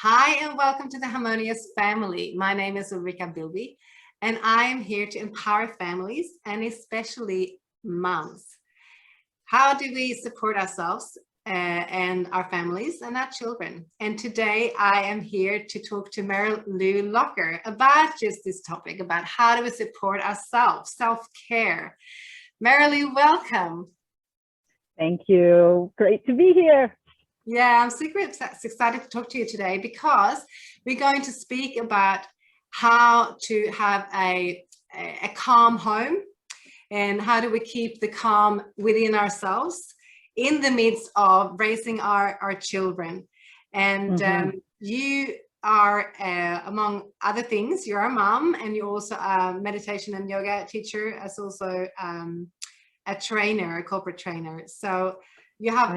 Hi, and welcome to the Harmonious Family. My name is Ulrika Bilby, and I am here to empower families and especially moms. How do we support ourselves and our families and our children? And today I am here to talk to MaryLou Locker about just this topic, about how do we support ourselves, self-care. MaryLou, welcome. Thank you. Great to be here. Yeah, I'm super excited to talk to you today because we're going to speak about how to have a calm home and how do we keep the calm within ourselves in the midst of raising our children. And you are, among other things, you're a mom and you're also a meditation and yoga teacher, as also a trainer, a corporate trainer. So you have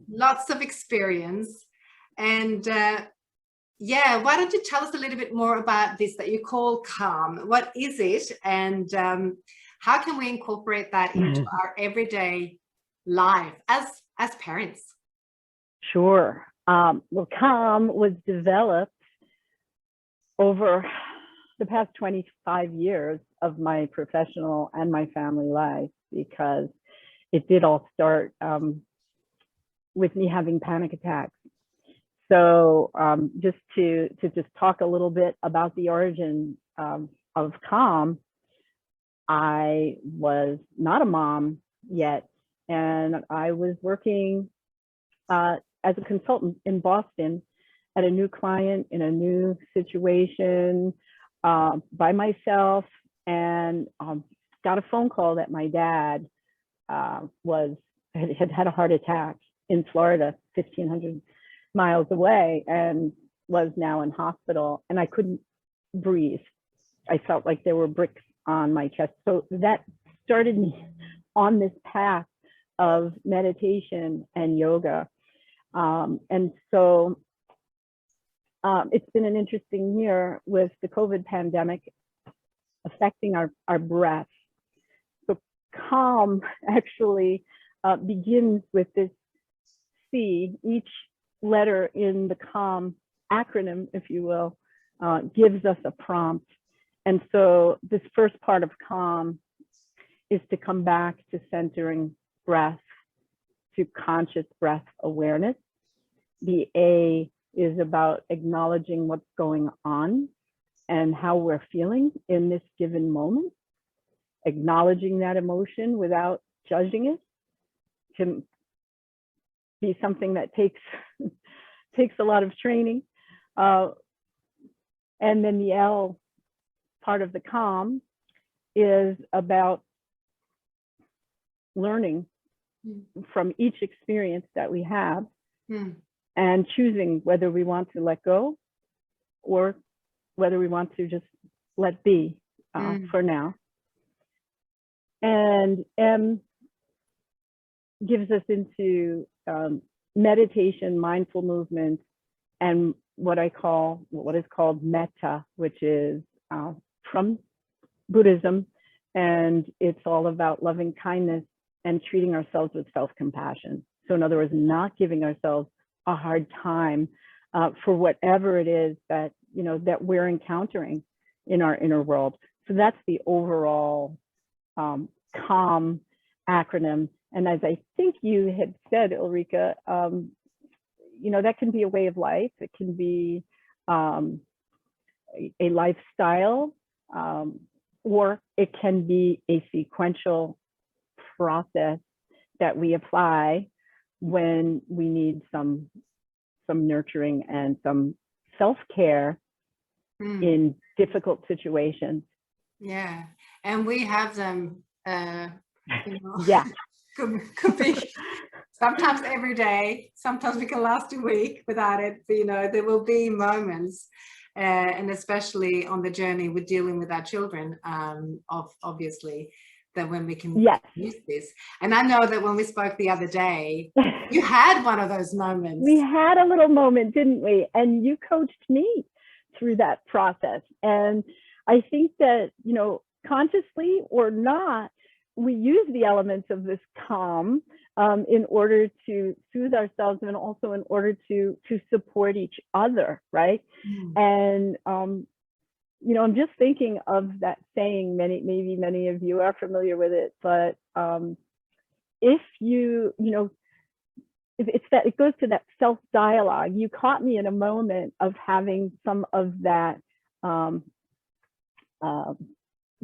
lots of experience. And yeah, why don't you tell us a little bit more about this that you call calm? What is it? And how can we incorporate that into our everyday life as parents? Sure. Well, calm was developed over the past 25 years of my professional and my family life, because it did all start with me having panic attacks. So just to talk a little bit about the origin of calm, I was not a mom yet, and I was working as a consultant in Boston at a new client in a new situation by myself, and got a phone call that my dad had a heart attack in Florida, 1,500 miles away, and was now in hospital, and I couldn't breathe. I felt like there were bricks on my chest. So that started me on this path of meditation and yoga. And so it's been an interesting year with the COVID pandemic affecting our breath. So calm actually begins with this C. Each letter in the calm acronym, if you will, gives us a prompt. And so this first part of calm is to come back to centering breath, to conscious breath awareness. The A is about acknowledging what's going on and how we're feeling in this given moment. Acknowledging that emotion without judging it can be something that takes a lot of training. And then the L part of the calm is about learning from each experience that we have and choosing whether we want to let go or whether we want to just let be for now. And M gives us into meditation, mindful movement, and what is called metta, which is from Buddhism, and it's all about loving kindness and treating ourselves with self-compassion. So in other words, not giving ourselves a hard time for whatever it is that that we're encountering in our inner world. So that's the overall calm acronym. And as I think you had said, Ulrika, that can be a way of life. It can be a lifestyle, or it can be a sequential process that we apply when we need some nurturing and some self-care in difficult situations. Yeah, and we have them, yeah. Could be sometimes every day, sometimes we can last a week without it, but there will be moments, and especially on the journey with dealing with our children, obviously, that when we can use this. And I know that when we spoke the other day, you had one of those moments. We had a little moment, didn't we? And you coached me through that process. And I think that, consciously or not, we use the elements of this calm in order to soothe ourselves, and also in order to support each other, right? And you know, I'm just thinking of that saying. Maybe many of you are familiar with it, but if you know, it's that, it goes to that self-dialogue. You caught me in a moment of having some of that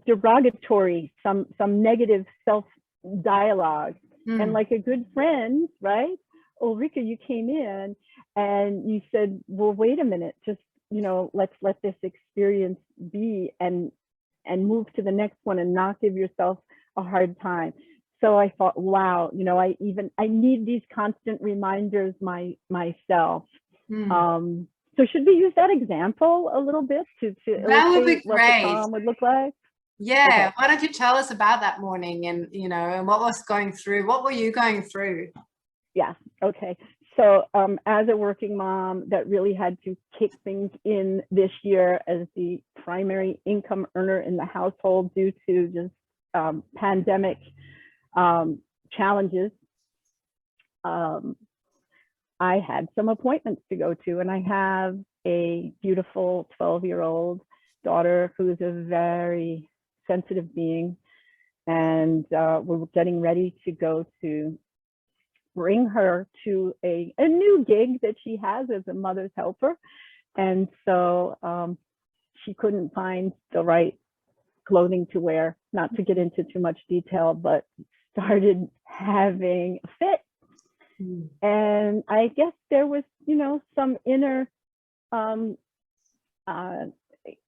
derogatory, some negative self-dialogue. And like a good friend, right? Ulrika, you came in and you said, well, wait a minute, just, you know, let's let this experience be and move to the next one and not give yourself a hard time. So I thought, wow, you know, I need these constant reminders myself. So should we use that example a little bit to that would be illustrate what the great. calm would look like? Yeah. Okay. Why don't you tell us about that morning, and, you know, and what was going through? What were you going through? Yeah. Okay. So as a working mom that really had to kick things in this year as the primary income earner in the household due to just pandemic challenges, I had some appointments to go to, and I have a beautiful 12-year-old daughter who is a very sensitive being, and we're getting ready to go to bring her to a new gig that she has as a mother's helper. And so she couldn't find the right clothing to wear, not to get into too much detail, but started having a fit. And I guess there was, you know, some inner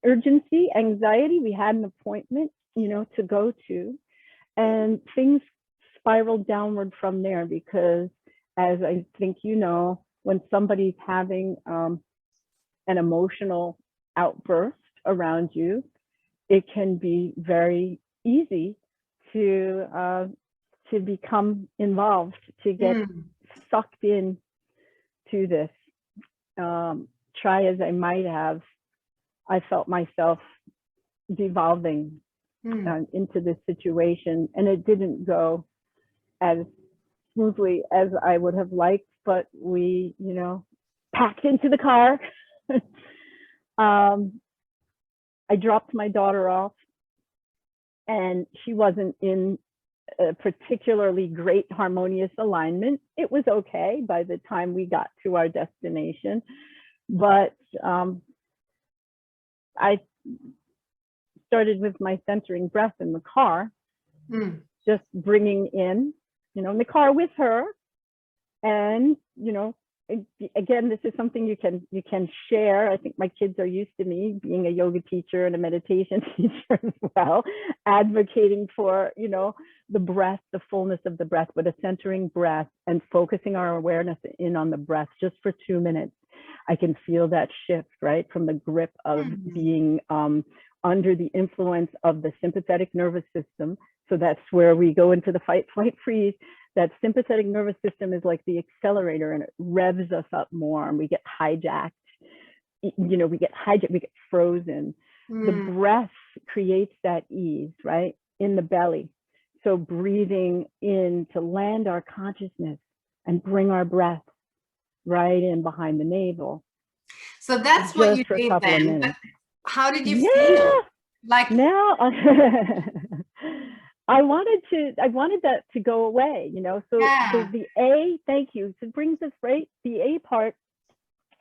urgency, anxiety. We had an appointment, you know, to go to, and things spiraled downward from there, because as I think, you know, when somebody's having an emotional outburst around you, it can be very easy to become involved, to get sucked in to this. Try as I might have, I felt myself devolving into this situation, and it didn't go as smoothly as I would have liked, but we, you know, packed into the car. I dropped my daughter off, and she wasn't in a particularly great harmonious alignment. It was okay by the time we got to our destination, but I started with my centering breath in the car, just bringing in, you know, in the car with her. And, you know, again, this is something you can share. I think my kids are used to me being a yoga teacher and a meditation teacher as well, advocating for, you know, the breath, the fullness of the breath, but a centering breath and focusing our awareness in on the breath just for 2 minutes. I can feel that shift, right, from the grip of being under the influence of the sympathetic nervous system. So that's where we go into the fight, flight, freeze. That sympathetic nervous system is like the accelerator, and it revs us up more, and we get hijacked. You know, we get hijacked, we get frozen. The breath creates that ease, right, in the belly. So breathing in to land our consciousness and bring our breath right in behind the navel. So that's what you did then. But how did you feel? Like now, I wanted that to go away, you know. So the A, thank you. So it brings us right, the A part.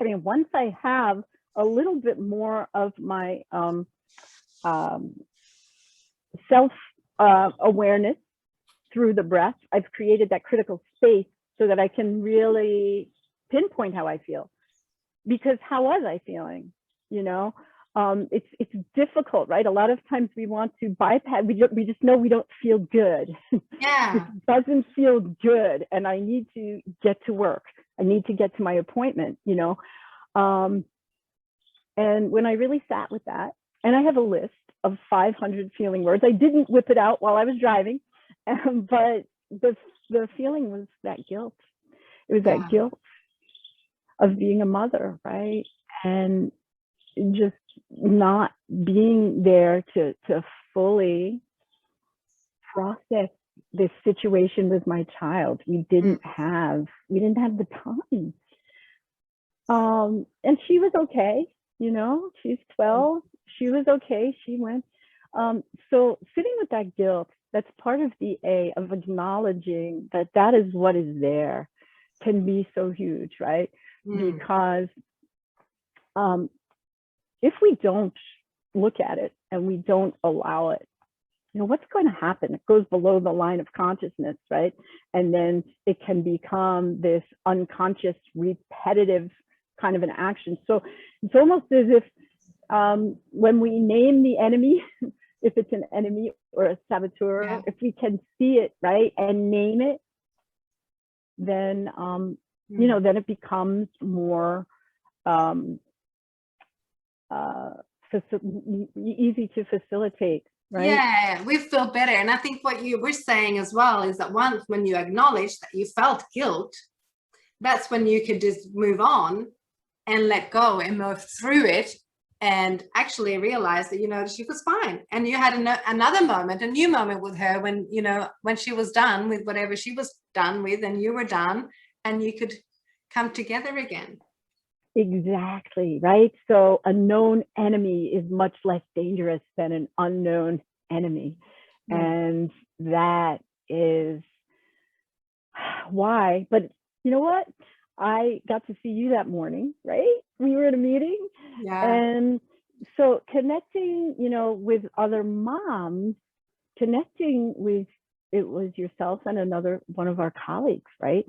I mean, once I have a little bit more of my self awareness through the breath, I've created that critical space so that I can really pinpoint how I feel. Because how was I feeling? You know, it's difficult, right? A lot of times we want to bypass. We just know we don't feel good. Yeah, it doesn't feel good, and I need to get to work. I need to get to my appointment. You know, and when I really sat with that, and I have a list of 500 feeling words. I didn't whip it out while I was driving, but the feeling was that guilt. It was that guilt of being a mother, right? And just not being there to fully process this situation with my child. We didn't have the time. And she was okay, you know, she's 12. She was okay. She went. So sitting with that guilt, that's part of the A, of acknowledging that that is what is there, can be so huge, right? Because if we don't look at it and we don't allow it, you know, what's going to happen? It goes below the line of consciousness, right? And then it can become this unconscious, repetitive kind of an action. So it's almost as if when we name the enemy, if it's an enemy or a saboteur, if we can see it, right, and name it, then you know, then it becomes more easy to facilitate, right? Yeah, we feel better. And I think what you were saying as well is that once when you acknowledge that you felt guilt, that's when you could just move on and let go and move through it and actually realize that, you know, she was fine. And you had another moment, a new moment with her when, you know, when she was done with whatever she was done with and you were done, and you could come together again. Exactly, right? So a known enemy is much less dangerous than an unknown enemy. And that is why. But you know what? I got to see you that morning, right? We were at a meeting. And so connecting, you know, with other moms, connecting with, it was yourself and another one of our colleagues, right?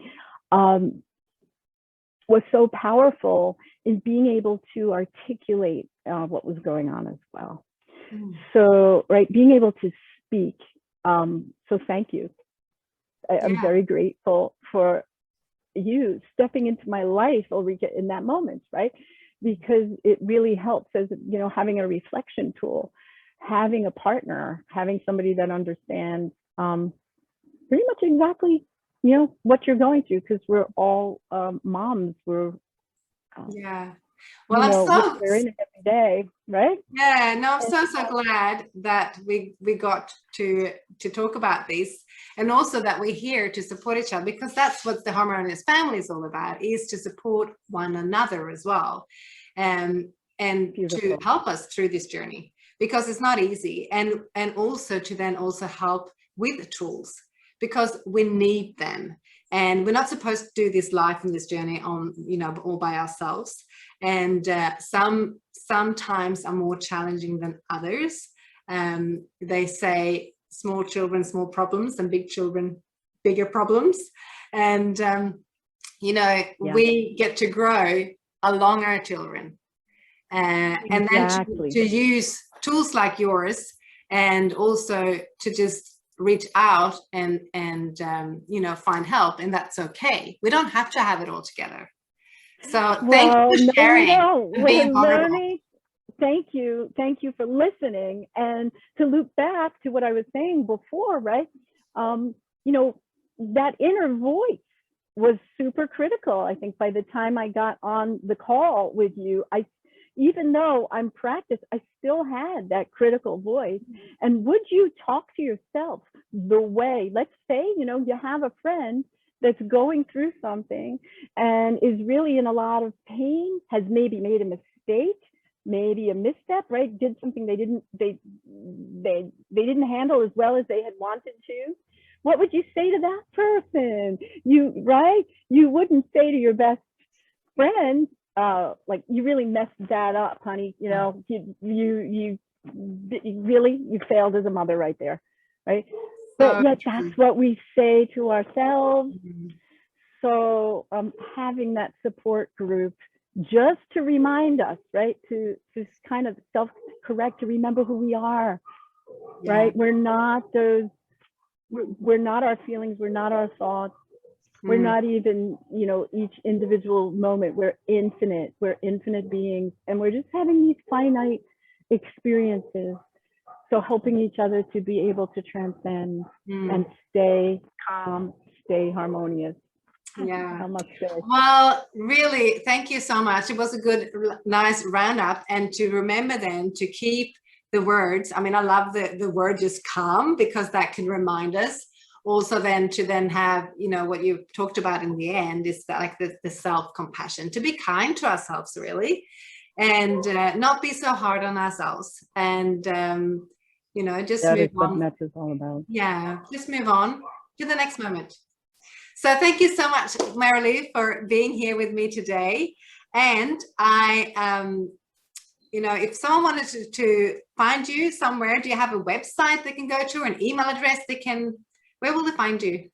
Was so powerful in being able to articulate what was going on as well. So, right, being able to speak. So thank you. I'm very grateful for you stepping into my life in that moment, right? Because it really helps, as you know, having a reflection tool, having a partner, having somebody that understands pretty much exactly, you know, what you're going through, because we're all moms. We're well, I'm so we're in it every day, right? Yeah, no, I'm so glad that we got to talk about this, and also that we're here to support each other, because that's what the Harmonious Family is all about, is to support one another as well, and to help us through this journey, because it's not easy, and also to then also help with the tools, because we need them, and we're not supposed to do this life and this journey on, you know, all by ourselves. And sometimes are more challenging than others. They say small children, small problems, and big children, bigger problems. And, you know, we get to grow along our children. And then to use tools like yours, and also to just reach out and you know, find help, and that's okay. We don't have to have it all together. So thank you for sharing. And being vulnerable. Thank you for listening. And to loop back to what I was saying before, right? You know, that inner voice was super critical. I think by the time I got on the call with you, even though I'm practiced, I still had that critical voice. And would you talk to yourself the way, let's say, you know, you have a friend that's going through something and is really in a lot of pain, has maybe made a mistake, maybe a misstep, right? Did something they didn't handle as well as they had wanted to. What would you say to that person? You wouldn't say to your best friend, like, you really messed that up, honey. You know, you failed as a mother right there, right? But yet that's what we say to ourselves. So having that support group just to remind us, right, to kind of self-correct, to remember who we are, right? We're not our feelings, we're not our thoughts, we're not even, you know, each individual moment. We're infinite beings, and we're just having these finite experiences. So helping each other to be able to transcend and stay calm, stay harmonious. Well, really, thank you so much. It was a good, nice roundup, and to remember then to keep the words. I mean, I love the word just calm, because that can remind us also then to then have, you know, what you talked about in the end is that, like the self-compassion, to be kind to ourselves really, and not be so hard on ourselves, and you know, just That move is what on. Mets is all about. Yeah, just move on to the next moment. So thank you so much, MaryLou, for being here with me today. And I you know, if someone wanted to find you somewhere, do you have a website they can go to, or an email address they can, where will they find you?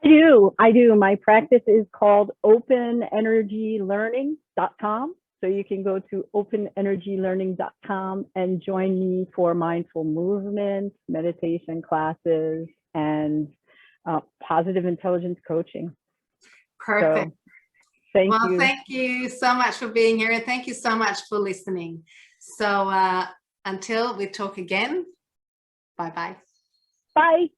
I do. My practice is called openenergylearning.com. So you can go to openenergylearning.com and join me for mindful movement, meditation classes, and positive intelligence coaching. Perfect. So, thank well, you. Thank you so much for being here, and thank you so much for listening. So until we talk again, bye-bye. Bye.